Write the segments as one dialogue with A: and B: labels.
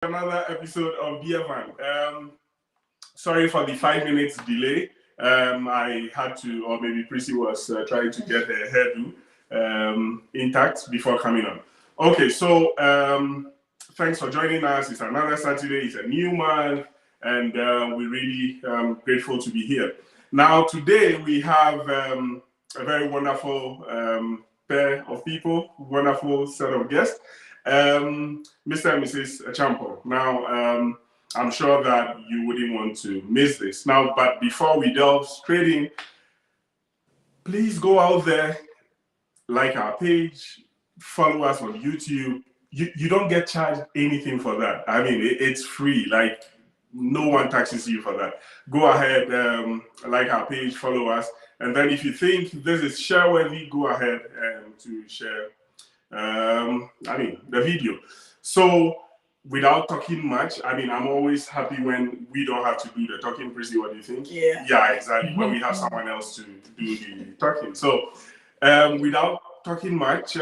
A: another episode of BFM. Sorry for the 5 minutes delay. I had to, or maybe Prissy was trying to get her hairdo intact before coming on. Okay, so thanks for joining us. It's another Saturday, it's a new month, and we're really grateful to be here. Now, today we have a very wonderful pair of people, wonderful set of guests. Mr. and Mrs. Champo. Now, I'm sure that you wouldn't want to miss this. Now, but before we delve straight in, please go out there, like our page, follow us on YouTube. You don't get charged anything for that. I mean, it's free. Like, no one taxes you for that. Go ahead, like our page, follow us. And then if you think this is share-worthy, go ahead to share the video. So without talking much, I'm always happy when we don't have to do the talking. Prissy, what do you think? Yeah, exactly. When we have someone else to do the talking. So without talking much,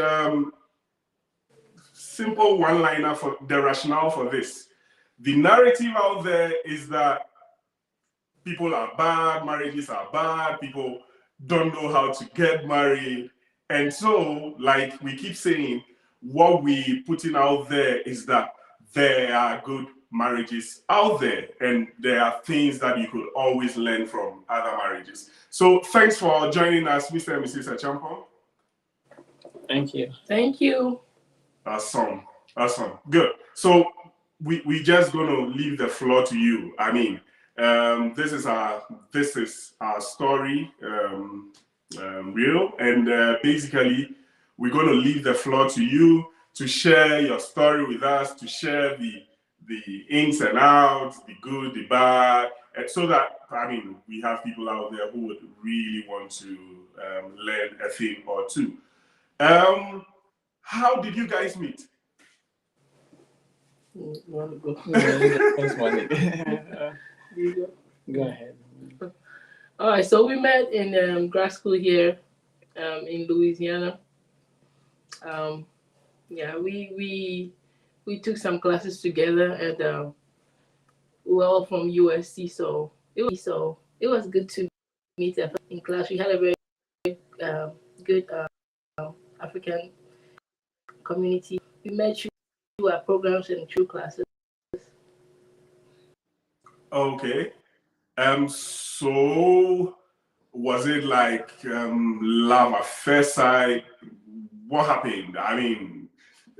A: simple one-liner for the rationale for this. The narrative out there is that people are bad, marriages are bad, people don't know how to get married. And so, like we keep saying, what we putting out there is that there are good marriages out there, and there are things that you could always learn from other marriages. So thanks for joining us, Mr. and Mrs. Achampong.
B: Thank you.
C: Thank you.
A: Awesome. Good. So we just gonna leave the floor to you. This is our story, real, and basically we're going to leave the floor to you to share your story with us, to share the ins and outs, the good, the bad, and so that we have people out there who would really want to learn a thing or two. How did you guys meet?
B: You want to go? Go ahead.
C: All right, so we met in grad school here in Louisiana. We took some classes together, and we're all from USC, so it was good to meet in class. We had a very good African community. We met through our programs and through classes.
A: Okay. So was it like love at first sight? What happened?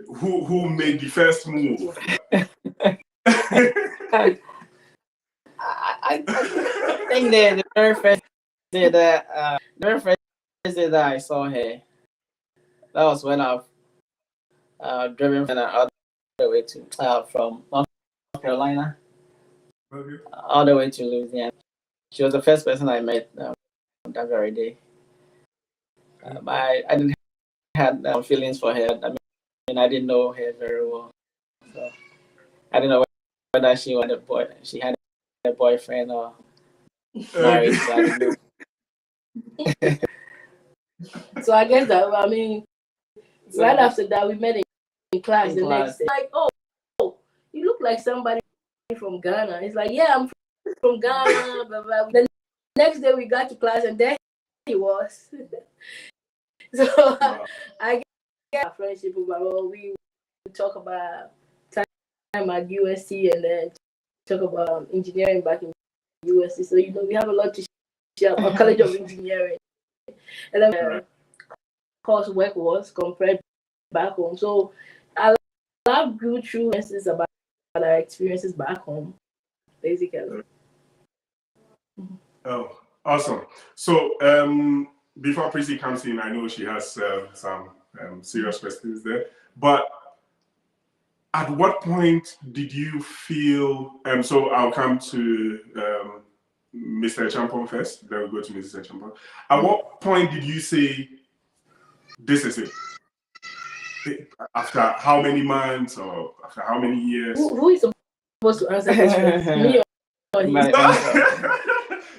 A: Who made the first move?
B: I think the very first day that I saw her, that was when I've driven all the way to from North Carolina.
A: Okay.
B: All the way to Louisiana. She was the first person I met that very day. I didn't have feelings for her. I didn't know her very well, so I didn't know whether she had a boyfriend or married. So I didn't know.
C: So I guess that right after that we met in class. Next day, like, oh, you look like somebody from Ghana. It's like, yeah, I'm from Ghana. Blah, blah. The next day we got to class, and there he was. So I get a friendship with we talk about time at USC, and then talk about engineering back in USC. So we have a lot to share about College of Engineering, and then coursework was compared back home. So I love good true experiences about our experiences back home, basically.
A: Oh, awesome. So before Prissy comes in, I know she has some serious questions there. But at what point did you feel? So I'll come to Mr. Champon first. Then we'll go to Mrs. Champon. At what point did you say, "This is it"? After how many months or after how many years?
C: Who is supposed to answer this question? Me or he?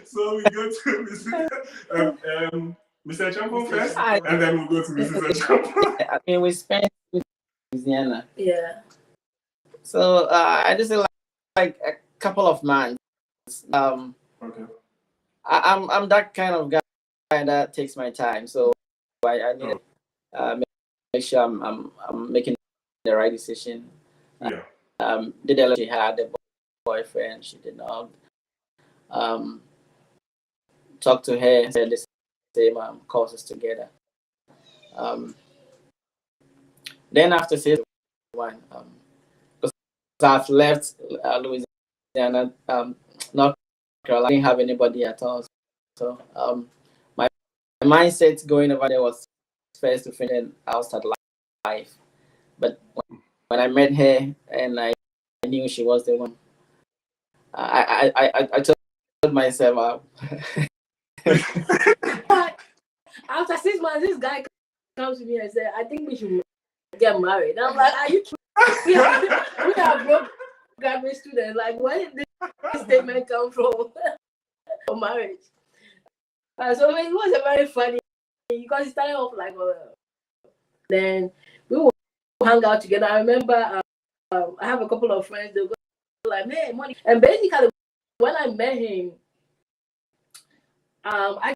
A: So we go to Mr. Champon first, and then we'll go to Mrs. Champon.
B: We spent with Louisiana.
C: Yeah.
B: So I just like a couple of months.
A: Okay.
B: I'm that kind of guy that takes my time. So I need to make sure I'm making the right decision.
A: Yeah.
B: She had a boyfriend. She did not talk to her. Said the same courses together. Then after 6 1, because I've left Louisiana, North Carolina, I didn't have anybody at all. So my mindset going over there was first to finish and I'll start life. But when I met her and I knew she was the one, I told myself,
C: After 6 months, this guy comes to me and said, "I think we should get married." I'm like, "Are you kidding? We are broke graduate students. Like, where did this statement come from for marriage?" So it was a very funny because it started off like, then we will hang out together. I remember I have a couple of friends. They go like, "Man, money," and basically when I met him, I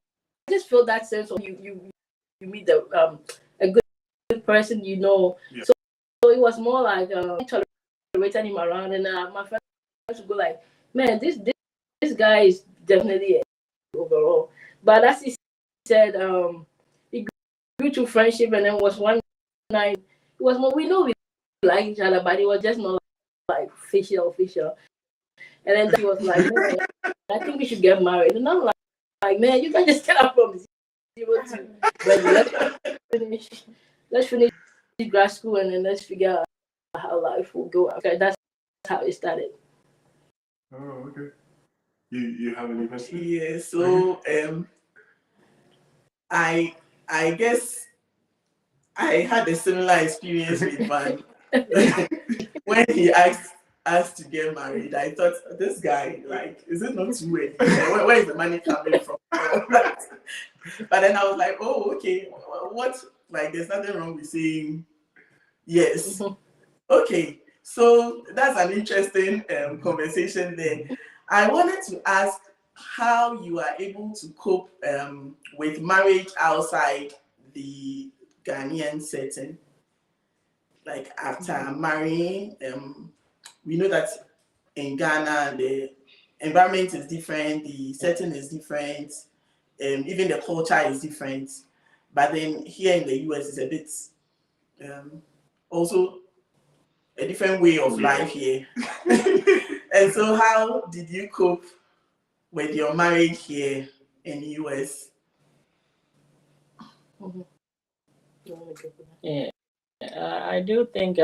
C: just feel that sense of you meet a good person, you know.
A: Yeah.
C: So it was more like tolerating him around, and my friends would go like, "Man, this guy is definitely overall." But as he said, it grew to friendship, and then was one night. It was more, we know we like each other, but it was just not like official. And then he was like, "Man, I think we should get married," and I'm like, "Man, you can just get up from 0 to let's finish grad school, and then let's figure out how life will go." Okay, that's how it started.
A: Oh, okay. You have any questions?
D: Yeah, so I guess I had a similar experience with Van. When he asked us to get married, I thought, this guy, like, is it not too late? Where is the money coming from? But then I was like, oh, okay, what? Like, there's nothing wrong with saying yes. Okay, so that's an interesting conversation there. I wanted to ask how you are able to cope with marriage outside the Ghanaian setting. Like after marrying, we know that in Ghana the environment is different, the setting is different, even the culture is different. But then here in the US, it's a bit also a different way of life here. And so, how did you cope with your marriage here in the US?
B: yeah, I do think.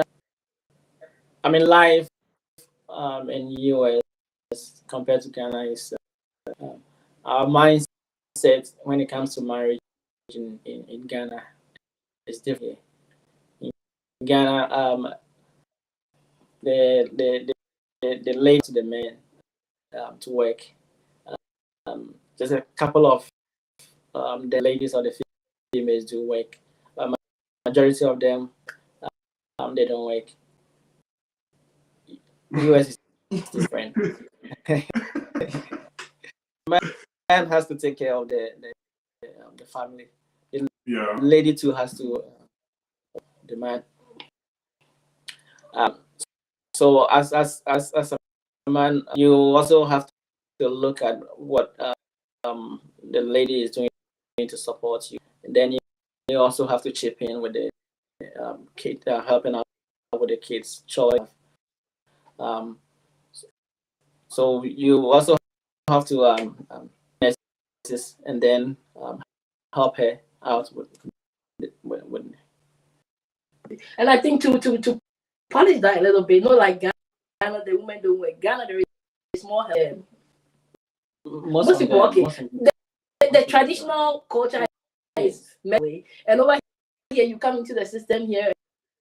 B: Life in US compared to Ghana is our mindset when it comes to marriage in Ghana is different. In Ghana, the lady to the men to work. Just a couple of the ladies or the females do work. Majority of them they don't work. US is different. Man has to take care of the family. The lady too has to the man. So as a man, you also have to look at what the lady is doing to support you, and then you also have to chip in with the kid, helping out with the kids' choice. So you also have to and then help her out with.
C: And I think to polish that a little bit, not like Ghana, the women don't work. Ghana, there is more help. Most people working. The traditional culture is way, and over here you come into the system here,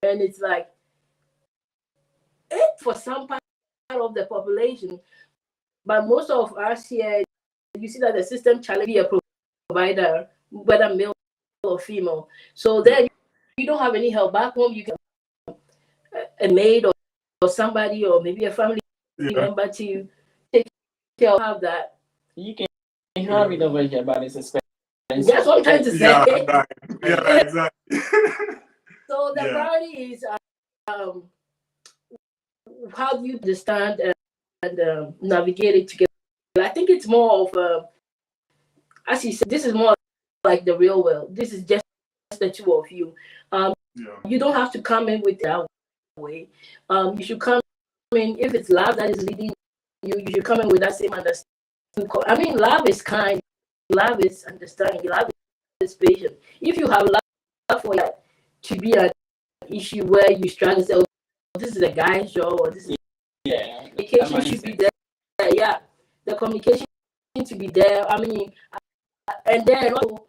C: and it's like for some part of the population, but most of us here, you see that the system challenges a provider, whether male or female. So then you don't have any help back home. You can a maid or somebody or maybe a family
A: Yeah.
C: member to take care of that.
B: You can have it over here, but it's expensive.
C: That's what I'm trying to say.
A: Yeah, right. Yeah, exactly.
C: So the
A: Yeah.
C: priority is how do you understand and navigate it together. I think it's more of as you said, this is more like the real world. This is just the two of you.
A: Yeah.
C: You don't have to come in with that way. You should come in, if it's love that is leading you, you should come in with that same understanding. I mean, love is kind, love is understanding, love is patient. If you have love for that to be an issue where you struggle, say, oh, this is a guy's job, or this is communication should be there. Yeah, the communication to be there. I mean, and then also,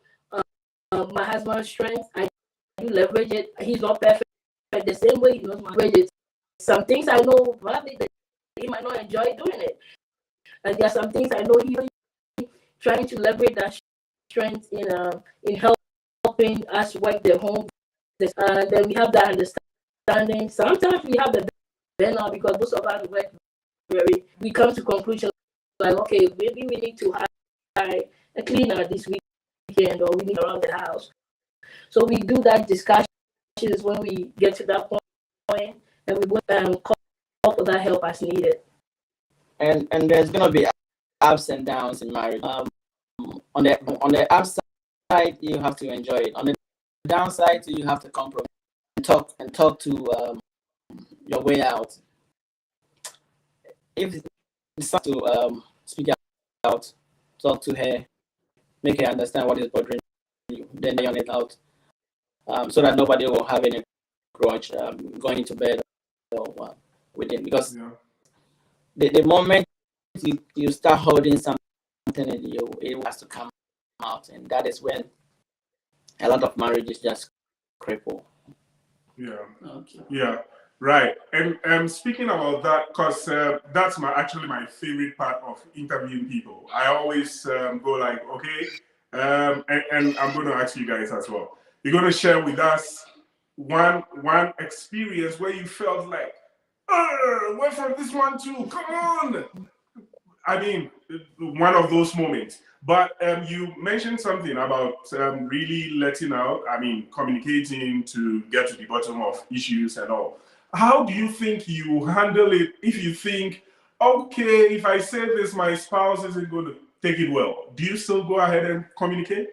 C: my husband's strength, I do leverage it. He's not perfect, but the same way he knows my leverage it. Some things I know probably that he might not enjoy doing it, and there are some things I know he trying to leverage that strength in helping us work the home. Then we have that understanding. Sometimes we have the burnout because most of us work we come to conclusion like, okay, maybe we need to hire a cleaner this weekend, or we need around the house. So we do that discussions when we get to that point, and we would call for that help as needed.
B: And there's gonna be ups and downs in marriage. On the upside, you have to enjoy it. On the downside, you have to compromise and talk to your way out. If you decide to speak out, talk to her, make her understand what is bothering you, then lay on it out, so that nobody will have any grudge going to bed or within. Because the moment you start holding something in you, it has to come out, and that is when a lot of marriages just cripple.
A: Yeah.
D: Okay.
A: Yeah. Right. And speaking about that, because that's actually my favorite part of interviewing people. I always go like, okay, and I'm going to ask you guys as well. You're going to share with us one experience where you felt like, wait for this one too. Come on. I mean, one of those moments. But you mentioned something about really letting out, I mean, communicating to get to the bottom of issues and all. How do you think you handle it if you think, okay, if I say this, my spouse isn't going to take it well? Do you still go ahead and communicate?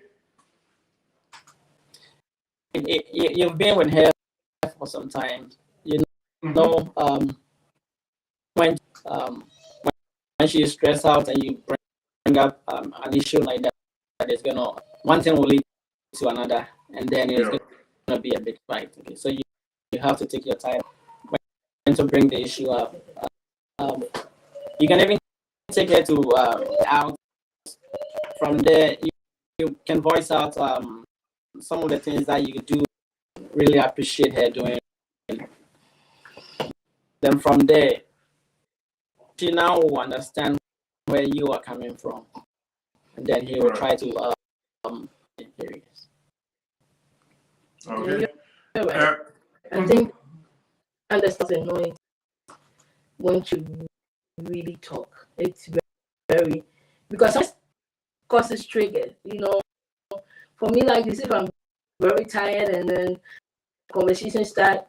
B: You've been with her for some time. You know, when she's stressed out and you bring up an issue like that is gonna, one thing will lead to another, and then it's gonna be a big fight. Okay, so you have to take your time when to bring the issue up. You can even take her to out. From there, you can voice out some of the things that you do really appreciate her doing. Then from there, she now will understand where you are coming from, and then he will try to
A: Okay.
C: I think understanding, knowing when to really talk. It's very because some causes triggers. You know, for me like this, if I'm very tired and then conversation start,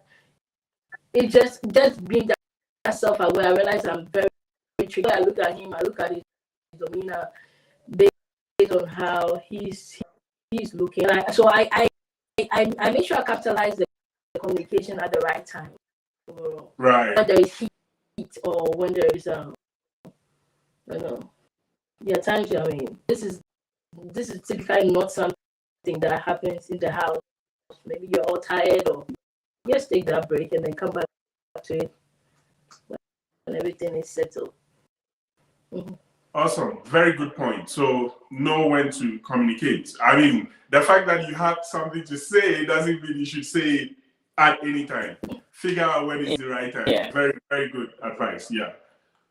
C: it just being that self-aware. I realize I'm very triggered. I look at him. I look at his demeanor based on how he's looking. So I make sure I capitalize the communication at the right time.
A: Right.
C: When there is heat or when there is I don't know. There are times, I mean, this is typically not something that happens in the house. Maybe you're all tired, or just take that break and then come back to it when everything is settled. Mm-hmm.
A: Awesome. Very good point. So know when to communicate. I mean, the fact that you have something to say doesn't mean you should say it at any time. Figure out when is the right time.
B: Yeah.
A: Very, very good advice. Yeah.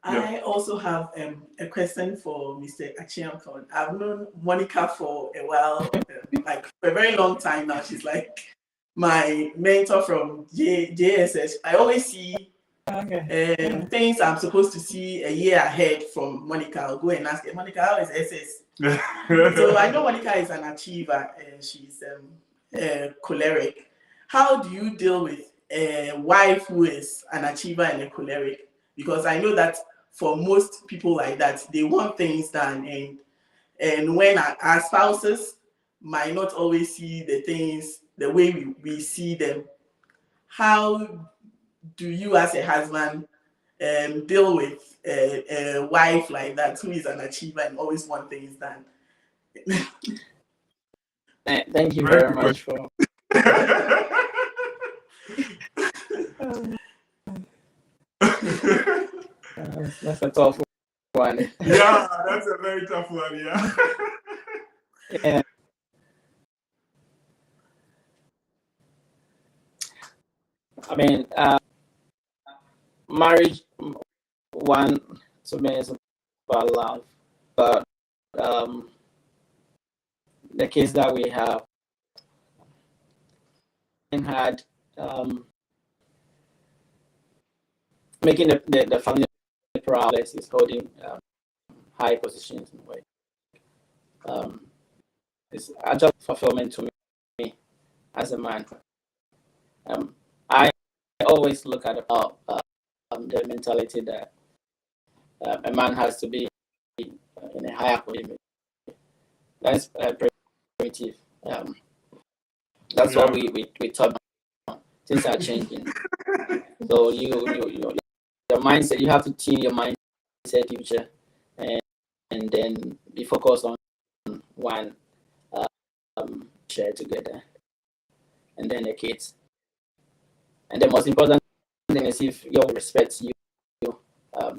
D: I also have a question for Mr. Achiampong. I've known Monica for a while, like for a very long time now. She's like my mentor from JSS. I always see
B: Okay.
D: Things I'm supposed to see a year ahead from Monica. I'll go and ask her, Monica, how is SS? So I know Monica is an achiever and she's choleric. How do you deal with a wife who is an achiever and a choleric? Because I know that for most people like that, they want things done, and when our spouses might not always see the things the way we see them, how do you as a husband deal with a wife like that who is an achiever and always want things done?
B: Thank you very much for. That's a tough one.
A: Yeah, that's a very tough one. Yeah.
B: Yeah. I mean, marriage, one, to me, is about love, but the kids that we have had making the family proud is holding high positions in a way. It's a job fulfillment to me as a man. I always look at the mentality that a man has to be in a higher position. That's primitive. That's what we talk about. Things are changing. So your mindset, you have to tune your mindset future, and then be focused on one share together, and then the kids. And the most important thing is if you respect you.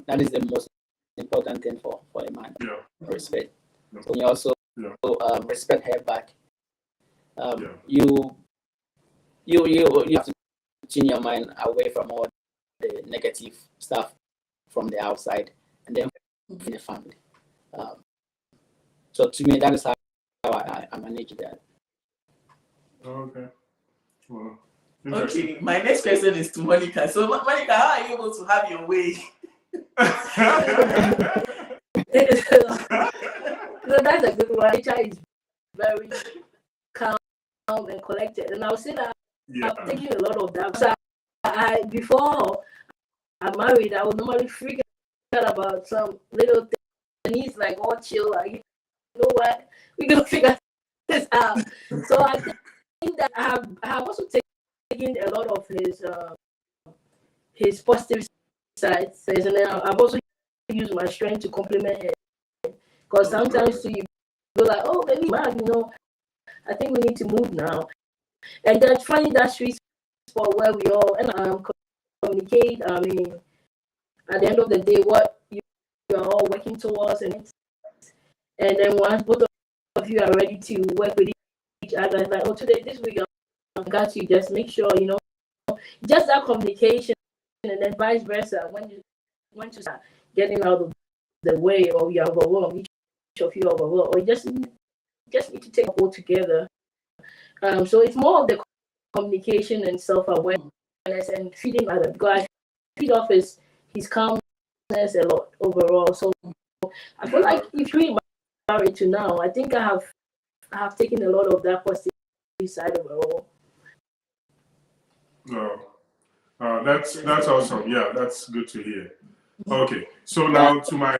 B: That is the most important thing for a man.
A: Yeah.
B: Respect.
A: Yeah.
B: So you also respect her back. You have to tune your mind away from all the negative stuff from the outside, and then in the family. So to me, that is how I manage that.
A: Okay. Well,
D: okay, my next question is to Monica. So Monica, how are you able to have your way?
C: So that's a good one. Rachel is very calm and collected, and I would say that I'm taking a lot of that. So before I'm married, I would normally freak out about some little thing, and he's like all chill, like, you know what, we're gonna figure this out. So I think that I have also taken a lot of his positive sides, and then I've also used my strength to compliment him. Because sometimes you go like, oh, baby, man, I think we need to move now. And then finding that sweet spot where we all communicate. I mean, at the end of the day, what you are all working towards, and then once both of you are ready to work with each other, like, oh, this week I got you. Just make sure just that communication, and then vice versa. When you start getting out of the way, or you are overwhelmed, each of you are overwhelmed, or you just need to take it all together. So it's more of the communication and self-awareness and feeding other. Because I feed off his calmness a lot overall. So I feel like if you're married to now, I think I have taken a lot of that positive side overall.
A: Oh, that's awesome. Yeah, that's good to hear. Okay, so now to my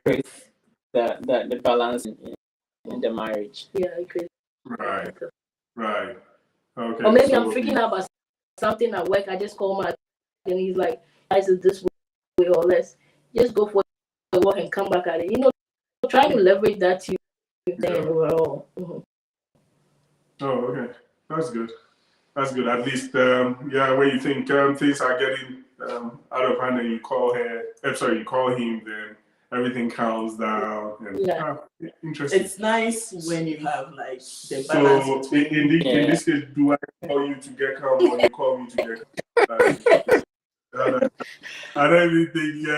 B: the balance in the marriage.
C: Yeah, I agree.
A: Right. Okay.
C: Or maybe I'm freaking out about something at work. I just call my and he's like, "Guys, is this way, or let's just go for the work and come back at it." Trying to leverage that to then overall. Mm-hmm.
A: Oh, okay, that's good. That's good. At least, when you think things are getting out of hand, and you call you call him, then everything calms down. And, interesting.
D: It's nice when you have like the balance.
A: So, in this case, do I call you to get calm, or you call me to get calm? I don't even think.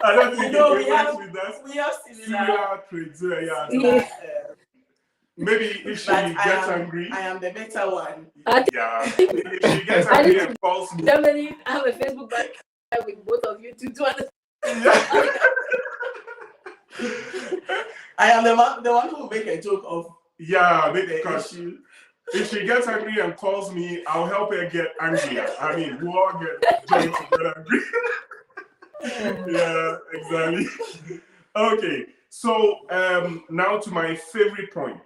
A: I don't think
D: we have similar
A: traits. maybe if she
D: But
A: gets angry,
D: I am the better one.
A: yeah. If she gets angry and calls me,
C: Definitely have a Facebook back with both of you to understand.
A: yeah.
D: I am the one who will make a joke of
A: Yeah,
D: the
A: because
D: issue.
A: if she gets angry and calls me, I'll help her get angrier. I mean, we all get joined to get angry. Yeah, exactly. Okay, so now to my favorite point.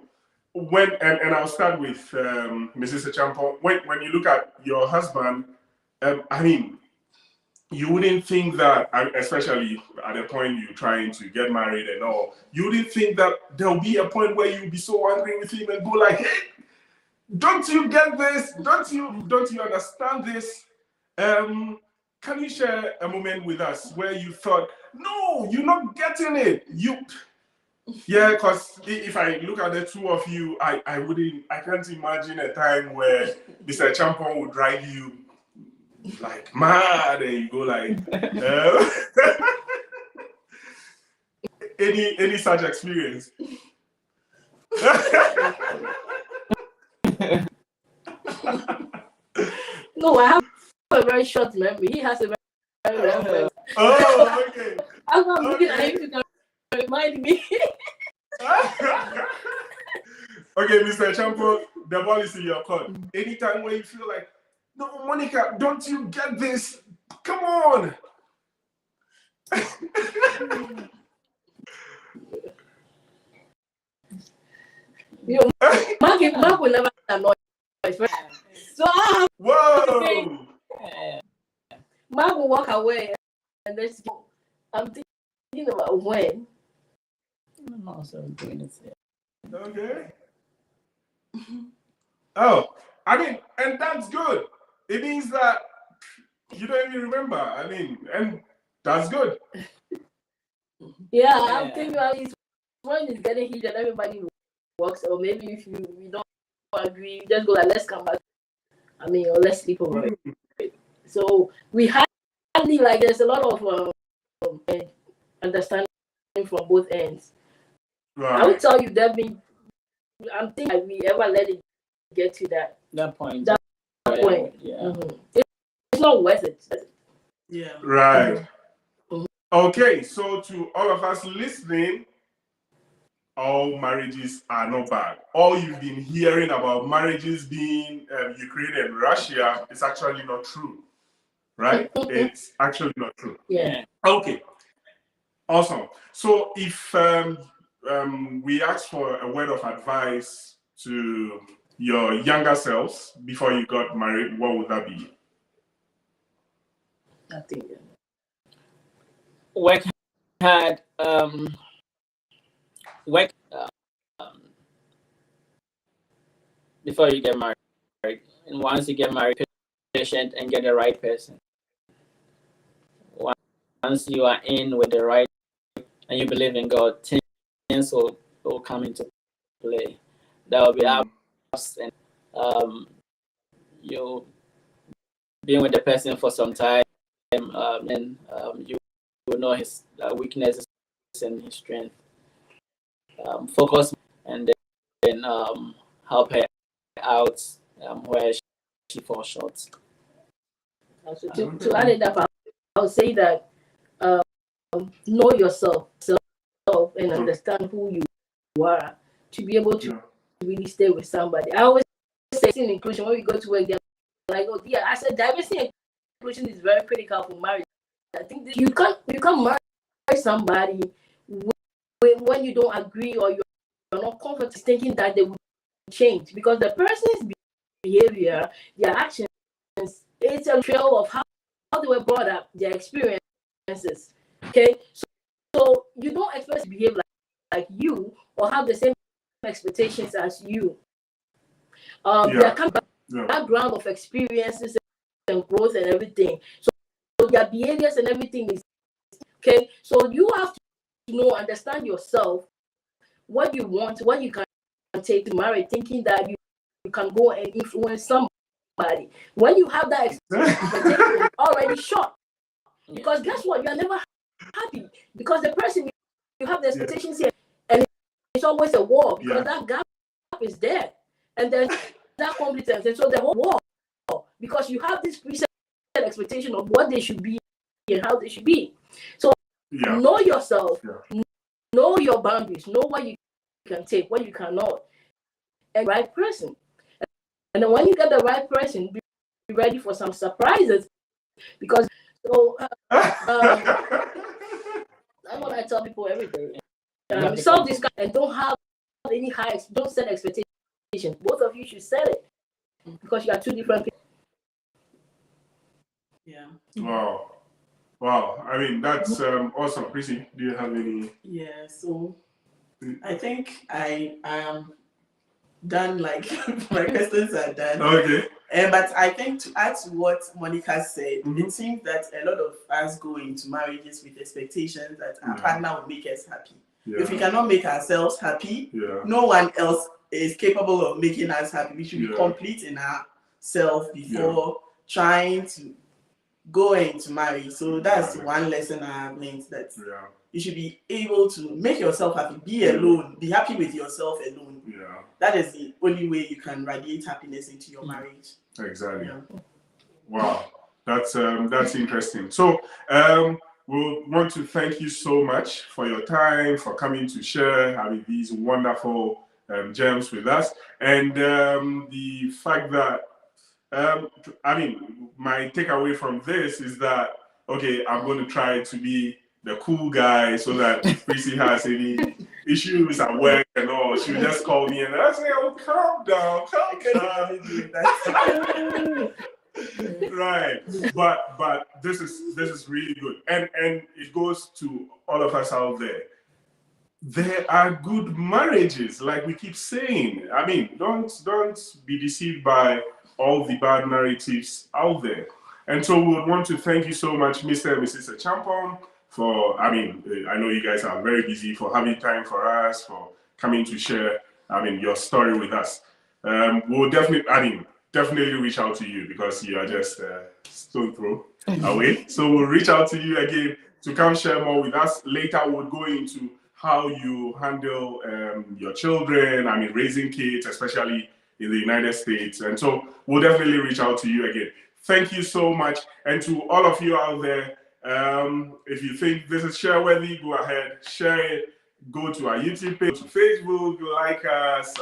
A: When and I'll start with Mrs. Echampo. When you look at your husband, I mean, you wouldn't think that, especially at the point you're trying to get married and all, you wouldn't think that there'll be a point where you'll be so angry with him and go like, "Hey, don't you get this? Don't you understand this?" Can you share a moment with us where you thought, "No, you're not getting it. Yeah," because if I look at the two of you, I can't imagine a time where Mr. Champon would drive you like mad and you go like, any such experience?
C: No, I have a very short memory. He has a very long memory.
A: Oh, okay.
C: I'm looking at him to remind me.
A: Okay, Mr. Champo, the ball is in your court. Anytime when you feel like, "No, Monica, don't you get this? Come on."
C: Mark will never annoy us. So
A: Whoa!
C: Mark will walk away and let's go. I'm thinking about when.
B: I'm also doing it.
A: Okay. Oh, I mean, and that's good. It means that you don't even remember. I mean, and that's good.
C: Yeah, I'm thinking about it. When it's getting heated, everybody works. Or maybe if we don't agree, just go like, let's come back. I mean, or let's sleep over it. So we hardly like. There's a lot of understanding from both ends.
A: Right.
C: I would tell you, Devin, I'm thinking that we ever let it get to that
B: point.
C: That point.
B: Yeah.
C: Mm-hmm. It's not worth it.
D: Yeah.
A: Right.
C: Mhm.
A: Okay, so to all of us listening, all marriages are not bad. All you've been hearing about marriages being Ukraine and Russia is actually not true, right? It's actually not true.
C: Yeah.
A: Okay, awesome. So if we ask for a word of advice to your younger selves before you got married, what would that be?
C: I think.
B: Work hard. Work before you get married, and once you get married, be patient and get the right person. Once you are in with the right and you believe in God, things will come into play. There will be ups and you'll be with the person for some time, and you will know his weaknesses and his strength. Focus and then help her out where she falls short.
C: So to add it up, I would say that know yourself and understand who you are to be able to really stay with somebody. I always say in inclusion, when we go to work, they're like, "Oh yeah," I said diversity and inclusion is very critical for marriage. I think you can't marry somebody when you don't agree or you're not comfortable thinking that they will change, because the person's behavior, their actions, it's a trail of how they were brought up, their experiences. Okay, so you don't expect to behave like you or have the same expectations as you. Their background of experiences and growth and everything. So their behaviors and everything is okay. So you have to understand yourself, what you want, what you can take to marry, thinking that you can go and influence somebody. When you have that expectation already shot, because guess what? You are never happy because the person you have the expectations here, and it's always a war because that gap is there, and there's that competence, and so the whole war, because you have this preset expectation of what they should be and how they should be. So know yourself, know your boundaries, know what you can take, what you cannot, and right person. And then when you get the right person, be ready for some surprises, because that's what I tell people every day. Self-discuss and don't have any don't set expectations. Both of you should set it, because you are two different people.
D: Yeah.
A: Wow. I mean, that's awesome. Prissy, do you have any?
D: Yeah. So I think I am done. Like my questions are done.
A: Okay.
D: But I think to add to what Monica said, it seems that a lot of us go into marriages with expectations that our partner will make us happy. Yeah. If we cannot make ourselves happy, no one else is capable of making us happy. We should be complete in ourselves before trying to go into marriage. So that's one lesson I have learned, that you should be able to make yourself happy, be alone, be happy with yourself alone. Yeah. That is the only way you can radiate happiness into your marriage.
A: Exactly. Yeah. Wow. That's interesting. So we want to thank you so much for your time, for coming to share these wonderful gems with us. And the fact that my takeaway from this is that, okay, I'm going to try to be the cool guy, so that if Prissy has any issues at work and all, she'll just call me and I say, oh, calm down. Right. But this is really good. And it goes to all of us out there. There are good marriages, like we keep saying. I mean, don't be deceived by all the bad narratives out there. And so we would want to thank you so much, Mr. and Mrs. Acheampong, for, I know you guys are very busy, for having time for us, for coming to share, your story with us. We'll definitely reach out to you, because you are just stone throw away. So we'll reach out to you again to come share more with us. Later, we'll go into how you handle your children, raising kids, especially in the United States. And so we'll definitely reach out to you again. Thank you so much. And to all of you out there, if you think this is share-worthy, go ahead, share it. Go to our YouTube page, to Facebook, like us.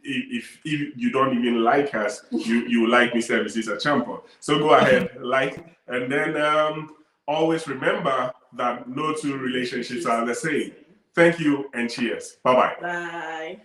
A: If you don't even like us, you like Mr. and Mrs. Acheampong. So go ahead, like, and then always remember that no two relationships are the same. Thank you and cheers. Bye-bye.
D: Bye.